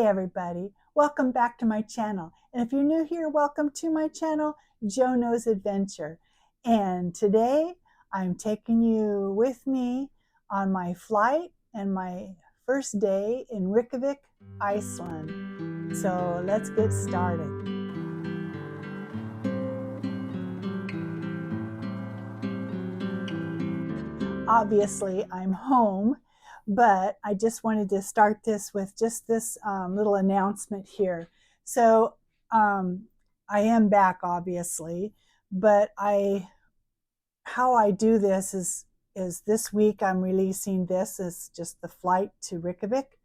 everybody, welcome back to my channel. And if you're new here, welcome to my channel, Jo Knows Adventure. And today I'm taking you with me on my flight and my first day in Reykjavik, Iceland. So let's get started. Obviously, I'm home, but I just wanted to start this with just this little announcement here. So I am back, obviously, but how I do this is this week I'm releasing this as just the flight to Reykjavik,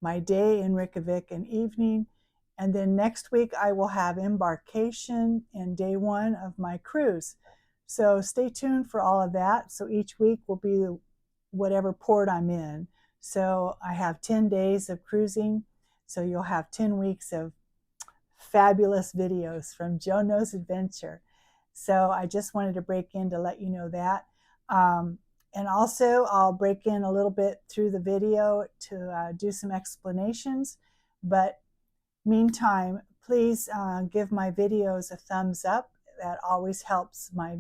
my day in Reykjavik and evening, and then next week I will have embarkation and day one of my cruise. So stay tuned for all of that. So each week will be whatever port I'm in. So I have 10 days of cruising. So you'll have 10 weeks of fabulous videos from Jo Knows Adventure. So I just wanted to break in to let you know that. And also I'll break in a little bit through the video to do some explanations. But meantime, please give my videos a thumbs up. That always helps my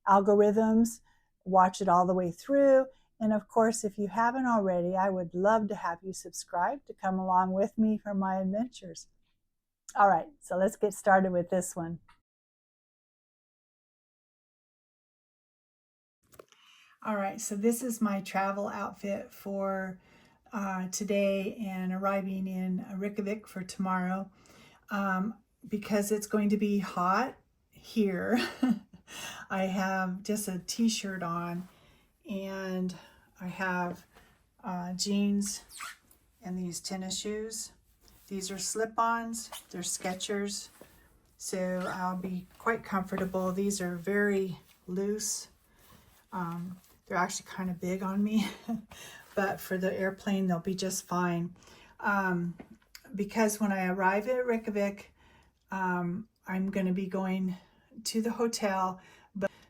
algorithms. Watch it all the way through. And of course, if you haven't already, I would love to have you subscribe to come along with me for my adventures. All right, so let's get started with this one. All right, so this is my travel outfit for today and arriving in Reykjavik for tomorrow. Because it's going to be hot here, I have just a t-shirt on, and I have jeans and these tennis shoes. These are slip-ons, they're Skechers, so I'll be quite comfortable. These are very loose. They're actually kind of big on me, but for the airplane, they'll be just fine. Because when I arrive at Reykjavik, I'm going to be going to the hotel.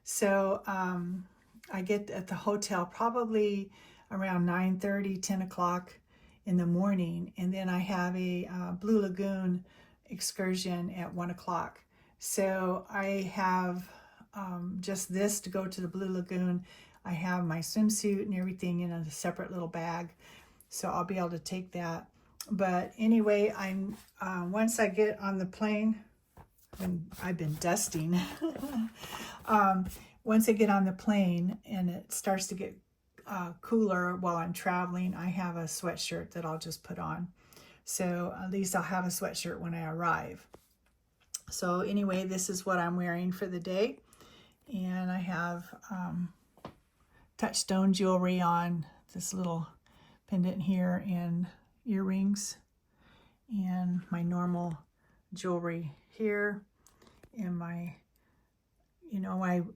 So I get at the hotel probably around 9:30, 10 o'clock in the morning. And then I have a Blue Lagoon excursion at 1 o'clock. So I have just this to go to the Blue Lagoon. I have my swimsuit and everything in a separate little bag. So I'll be able to take that. But anyway, I'm once I get on the plane, I've been dusting. Once I get on the plane and it starts to get cooler while I'm traveling, I have a sweatshirt that I'll just put on. So at least I'll have a sweatshirt when I arrive. So anyway, this is what I'm wearing for the day. And I have touchstone jewelry on, this little pendant here and earrings, and my normal jewelry here, and my,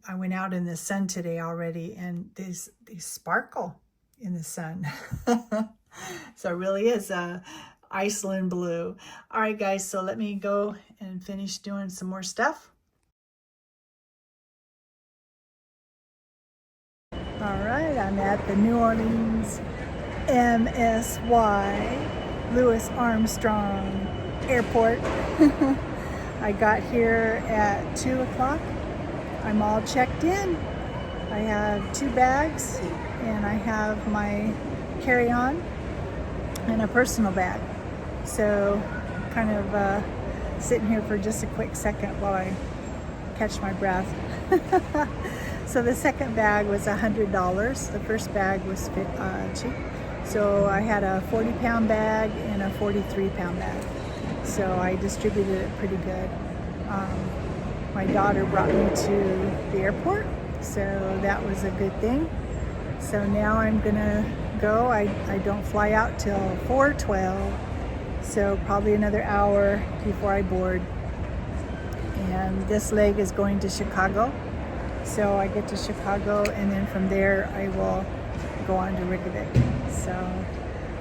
I went out in the sun today already, and these sparkle in the sun. So it really is Iceland blue. All right, guys, so let me go and finish doing some more stuff. All right, I'm at the New Orleans MSY Louis Armstrong Airport. I got here at 2 o'clock. I'm all checked in. I have 2 bags, and I have my carry-on and a personal bag. So kind of sitting here for just a quick second while I catch my breath. So the second bag was $100. The first bag was cheap. So I had a 40-pound bag and a 43-pound bag. So I distributed it pretty good. My daughter brought me to the airport, so that was a good thing. So now I'm gonna go. I don't fly out till 4:12, so probably another hour before I board. And this leg is going to Chicago. So I get to Chicago, and then from there I will go on to Reykjavik. So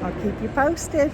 I'll keep you posted.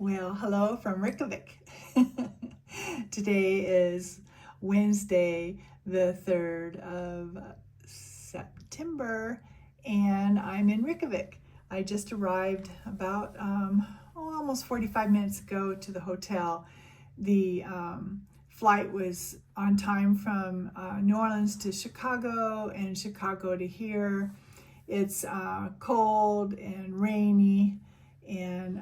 Well, hello from Reykjavik. Today is Wednesday, the 3rd of September, and I'm in Reykjavik. I just arrived about almost 45 minutes ago to the hotel. The flight was on time from New Orleans to Chicago and Chicago to here. It's cold and rainy, and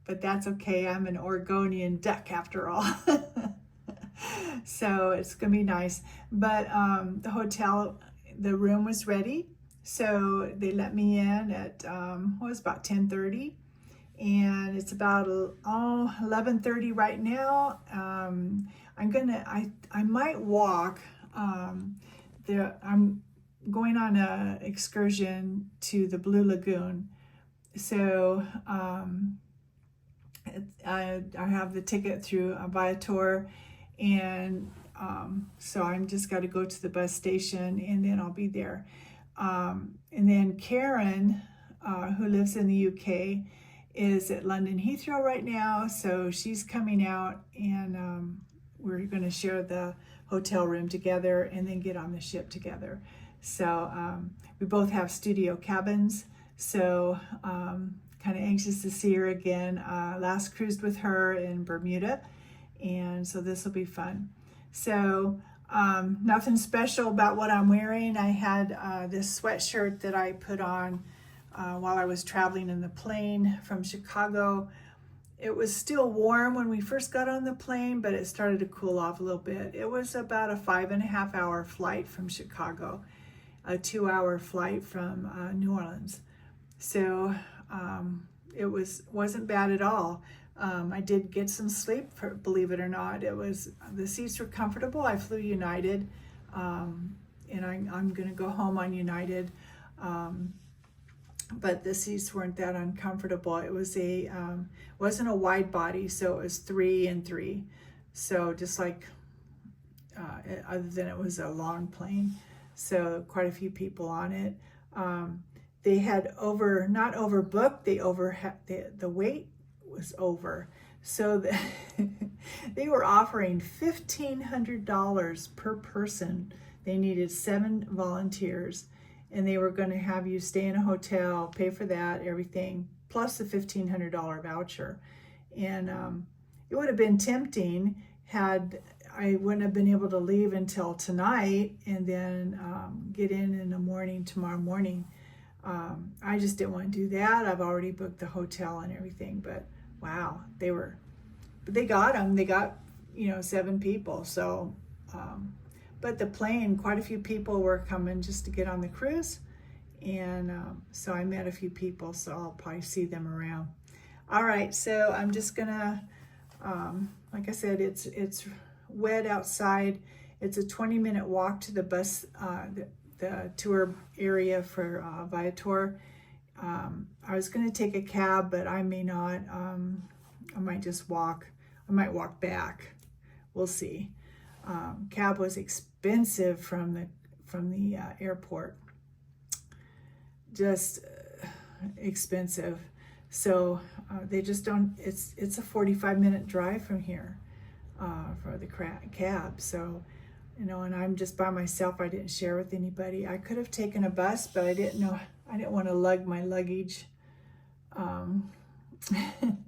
but that's okay. I'm an Oregonian duck after all. So it's gonna be nice. But the hotel, the room was ready. So they let me in at, it was about 10:30. And it's about 11:30 right now. I might walk. I'm going on an excursion to the Blue Lagoon. So I have the ticket through Viator, and so I'm just got to go to the bus station, and then I'll be there. And then Karen, who lives in the UK, is at London Heathrow right now, so she's coming out, and we're going to share the hotel room together and then get on the ship together. So we both have studio cabins, so kind of anxious to see her again. Last cruised with her in Bermuda, and so this will be fun. So nothing special about what I'm wearing. I had this sweatshirt that I put on while I was traveling in the plane from Chicago. It was still warm when we first got on the plane, but it started to cool off a little bit. It was about a 5.5 hour flight from Chicago, a 2-hour flight from New Orleans. So it wasn't bad at all. I did get some sleep, believe it or not. The seats were comfortable. I flew United, and I'm going to go home on United. But the seats weren't that uncomfortable. It was wasn't a wide body, so it was 3 and 3. So just like, other than it was a long plane, so quite a few people on it. They had not overbooked. The weight was over. So they were offering $1,500 per person. They needed 7 volunteers, and they were going to have you stay in a hotel, pay for that, everything, plus the $1,500 voucher. And it would have been tempting had I wouldn't have been able to leave until tonight and then get in the morning, tomorrow morning. I just didn't want to do that. I've already booked the hotel and everything, but wow, they got them. They got, 7 people. So, but the plane, quite a few people were coming just to get on the cruise. And so I met a few people, so I'll probably see them around. All right, so I'm just gonna, like I said, it's wet outside. It's a 20-minute walk to the bus, the tour area for Viator. I was gonna take a cab, but I may not. I might just walk. I might walk back. We'll see. Cab was expensive from the airport. Just expensive. So they just don't. It's a 45-minute drive from here for the cab. So, and I'm just by myself. I didn't share with anybody. I could have taken a bus, but I didn't know. I didn't want to lug my luggage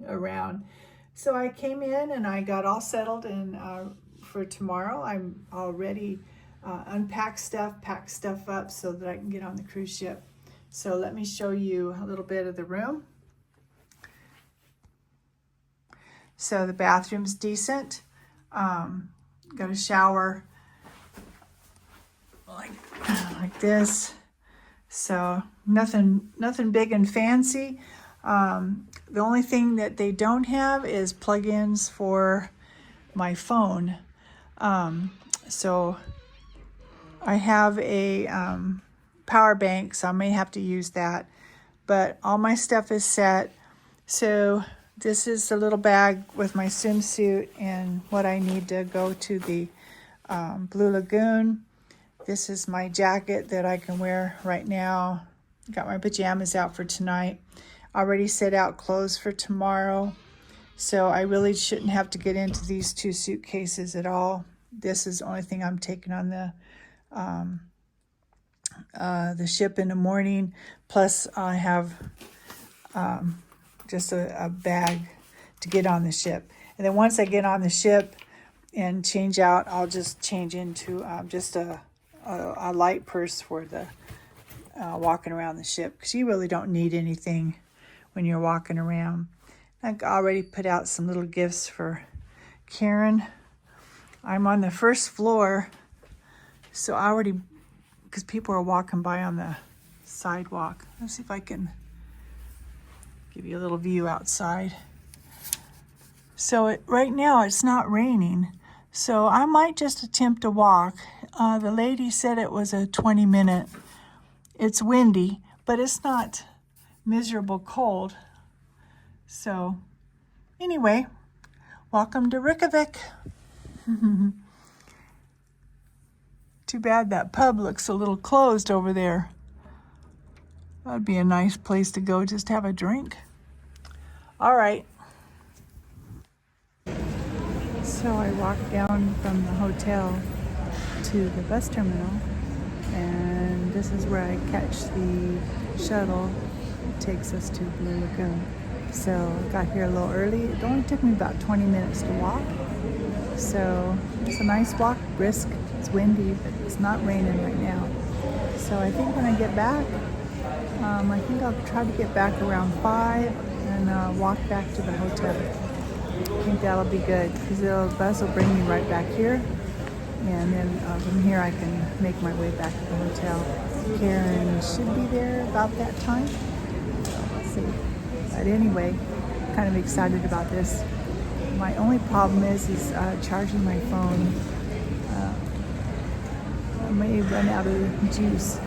around. So I came in and I got all settled, and for tomorrow I'm already unpacked stuff, packed stuff up so that I can get on the cruise ship. So let me show you a little bit of the room. So the bathroom's decent. Got a shower like this. So nothing big and fancy. The only thing that they don't have is plug-ins for my phone. So I have a power bank, so I may have to use that. But all my stuff is set. So this is the little bag with my swimsuit and what I need to go to the Blue Lagoon. This is my jacket that I can wear right now. Got my pajamas out for tonight. Already set out clothes for tomorrow. So I really shouldn't have to get into these 2 suitcases at all. This is the only thing I'm taking on the ship in the morning. Plus I have just a bag to get on the ship. And then once I get on the ship and change out, I'll just change into just a light purse for the walking around the ship, because you really don't need anything when you're walking around. I already put out some little gifts for Karen. I'm on the first floor, so I already, because people are walking by on the sidewalk. Let's see if I can give you a little view outside. So right now it's not raining, so I might just attempt to walk. The lady said it was a 20-minute. It's windy, but it's not miserable cold. So anyway, welcome to Reykjavik. Too bad that pub looks a little closed over there. That'd be a nice place to go just have a drink. All right. So I walked down from the hotel to the bus terminal, and this is where I catch the shuttle that takes us to Blue Lagoon. So I got here a little early. It only took me about 20 minutes to walk. So it's a nice walk, brisk. It's windy, but it's not raining right now. So I think when I get back, I think I'll try to get back around 5 and walk back to the hotel. I think that'll be good, because the bus will bring me right back here. And then from here I can make my way back to the hotel. Karen should be there about that time. So let's see. But anyway, kind of excited about this. My only problem is charging my phone. I may run out of juice.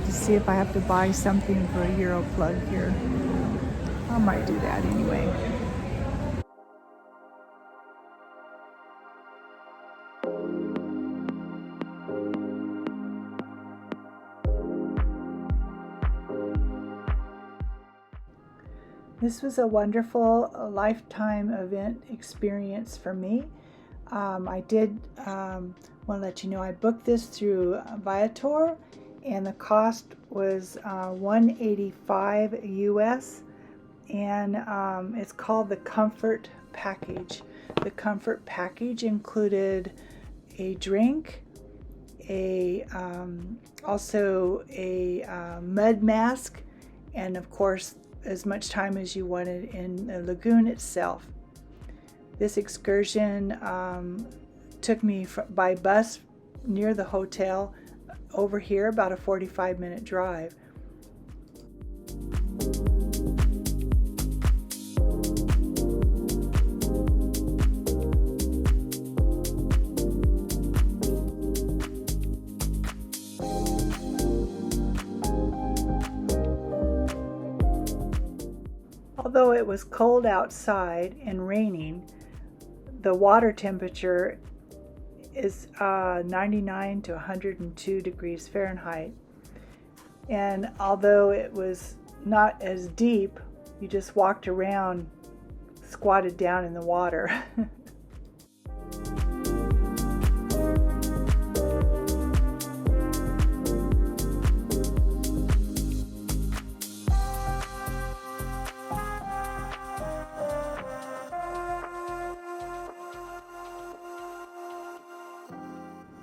To see if I have to buy something for a Euro plug here. I might do that anyway. This was a wonderful lifetime event experience for me. I did want to let you know I booked this through Viator, and the cost was $185 US, and it's called the Comfort Package. The Comfort Package included a drink, also a mud mask, and of course as much time as you wanted in the lagoon itself. This excursion took me by bus near the hotel over here, about a 45-minute drive. Although it was cold outside and raining, the water temperature is 99 to 102 degrees Fahrenheit. And although it was not as deep, you just walked around squatted down in the water.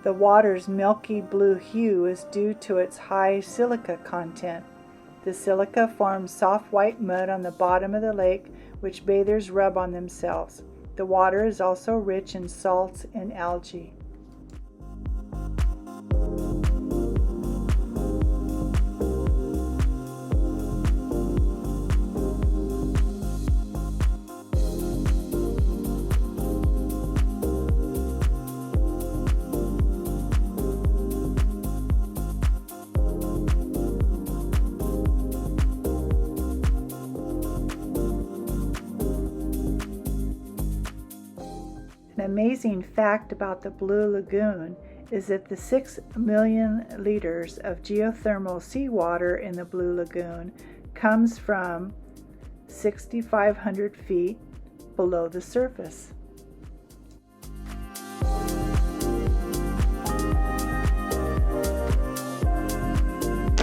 The water's milky blue hue is due to its high silica content. The silica forms soft white mud on the bottom of the lake, which bathers rub on themselves. The water is also rich in salts and algae. An amazing fact about the Blue Lagoon is that the 6 million liters of geothermal seawater in the Blue Lagoon comes from 6,500 feet below the surface.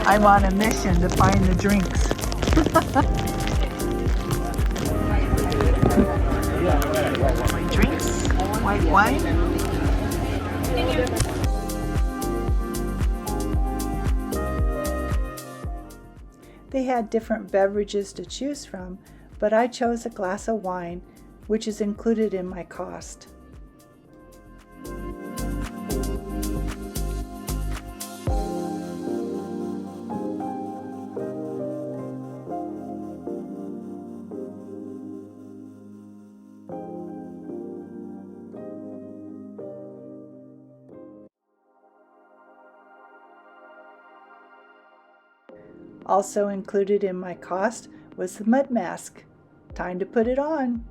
I'm on a mission to find the drinks. My drinks, white wine. They had different beverages to choose from, but I chose a glass of wine, which is included in my cost. Also included in my cost was the mud mask. Time to put it on.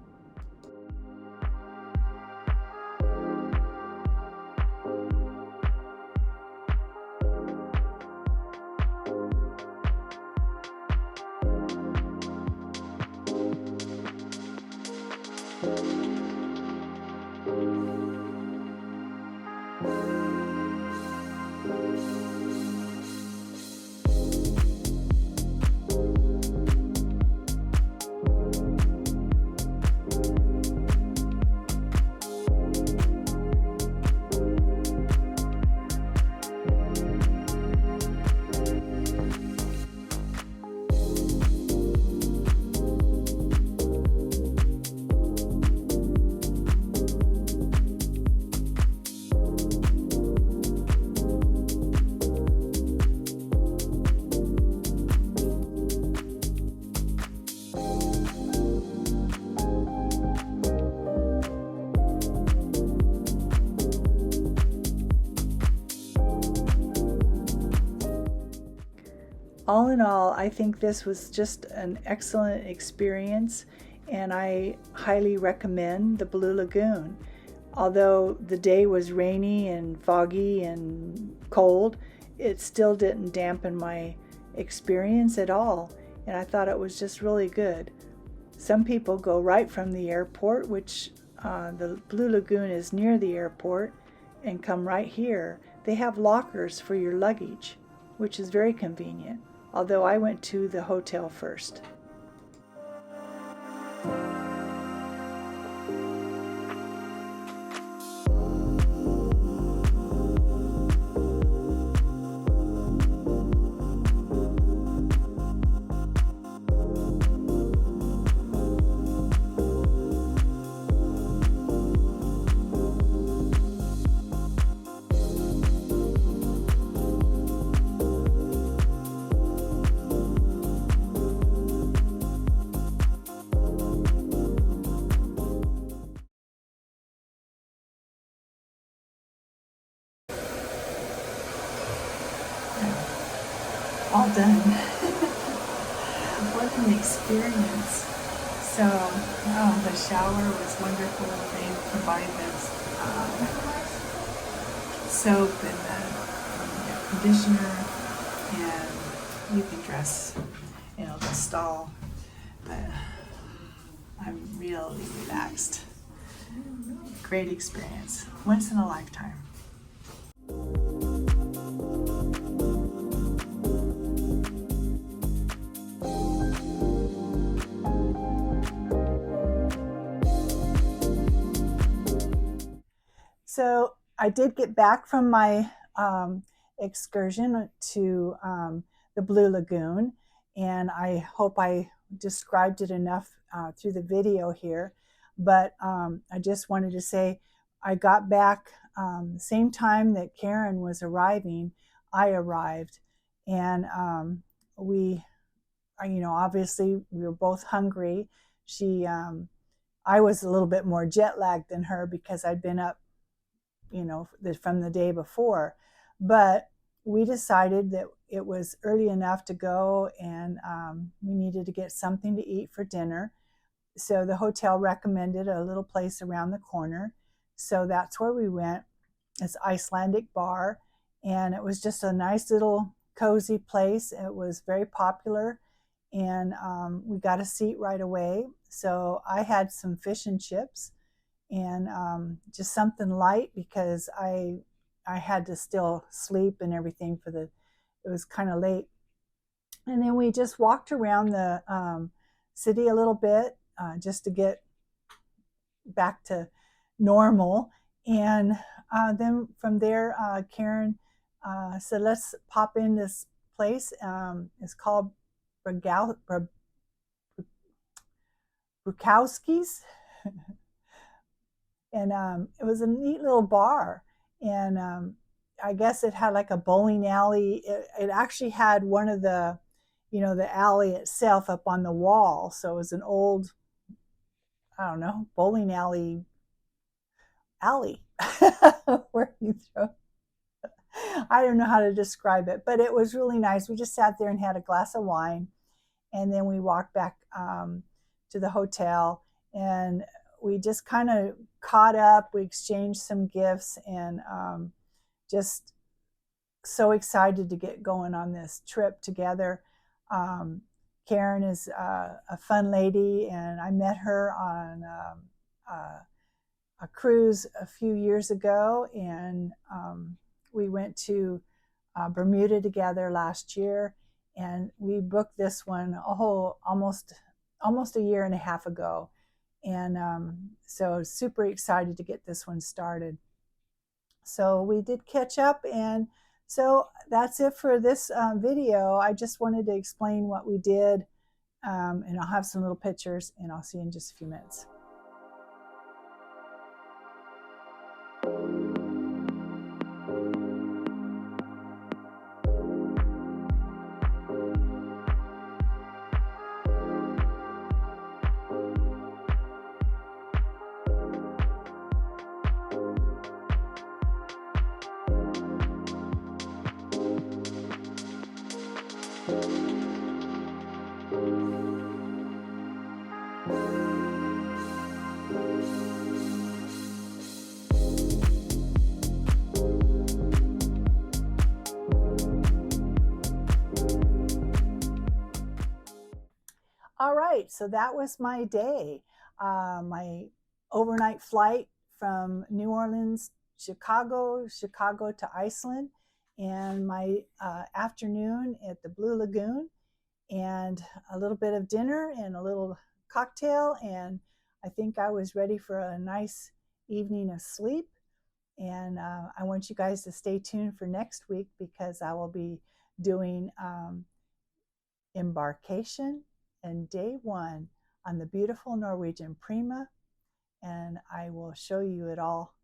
All in all, I think this was just an excellent experience, and I highly recommend the Blue Lagoon. Although the day was rainy and foggy and cold, it still didn't dampen my experience at all, and I thought it was just really good. Some people go right from the airport, which the Blue Lagoon is near the airport, and come right here. They have lockers for your luggage, which is very convenient, although I went to the hotel first. All done. What an experience. So, the shower was wonderful. They provide this soap and the conditioner, and you can dress, the stall. I'm really relaxed. Great experience. Once in a lifetime. So I did get back from my excursion to the Blue Lagoon, and I hope I described it enough through the video here. But I just wanted to say I got back the same time that Karen was arriving. I arrived, and we, obviously we were both hungry. I was a little bit more jet lagged than her because I'd been up from the day before, but we decided that it was early enough to go, and we needed to get something to eat for dinner. So the hotel recommended a little place around the corner, so that's where we went. It's Icelandic bar, and it was just a nice little cozy place. It was very popular, and we got a seat right away. So I had some fish and chips, and just something light because I had to still sleep and everything it was kind of late. And then we just walked around the city a little bit just to get back to normal. And then from there, Karen said, let's pop in this place. It's called Bukowski's. And it was a neat little bar, and I guess it had like a bowling alley. It actually had one of the alley itself up on the wall, so it was an old, I don't know, bowling alley where you throw, I don't know how to describe it, but it was really nice. We just sat there and had a glass of wine, and then we walked back to the hotel, and we just kind of caught up. We exchanged some gifts, and just so excited to get going on this trip together. Karen is a fun lady, and I met her on a cruise a few years ago, and we went to Bermuda together last year, and we booked this one almost a year and a half ago. And so super excited to get this one started. So we did catch up, and so that's it for this video. I just wanted to explain what we did, and I'll have some little pictures, and I'll see you in just a few minutes. right, so that was my day. My overnight flight from New Orleans, Chicago to Iceland, and my afternoon at the Blue Lagoon, and a little bit of dinner and a little cocktail, and I think I was ready for a nice evening of sleep. And I want you guys to stay tuned for next week because I will be doing embarkation and day one on the beautiful Norwegian Prima, and I will show you it all.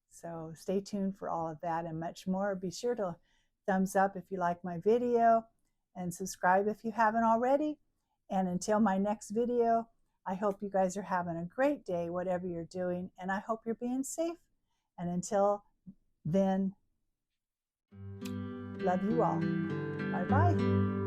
So stay tuned for all of that and much more. Be sure to thumbs up if you like my video and subscribe if you haven't already. And until my next video, I hope you guys are having a great day, whatever you're doing, and I hope you're being safe. And until then, love you all. Bye-bye.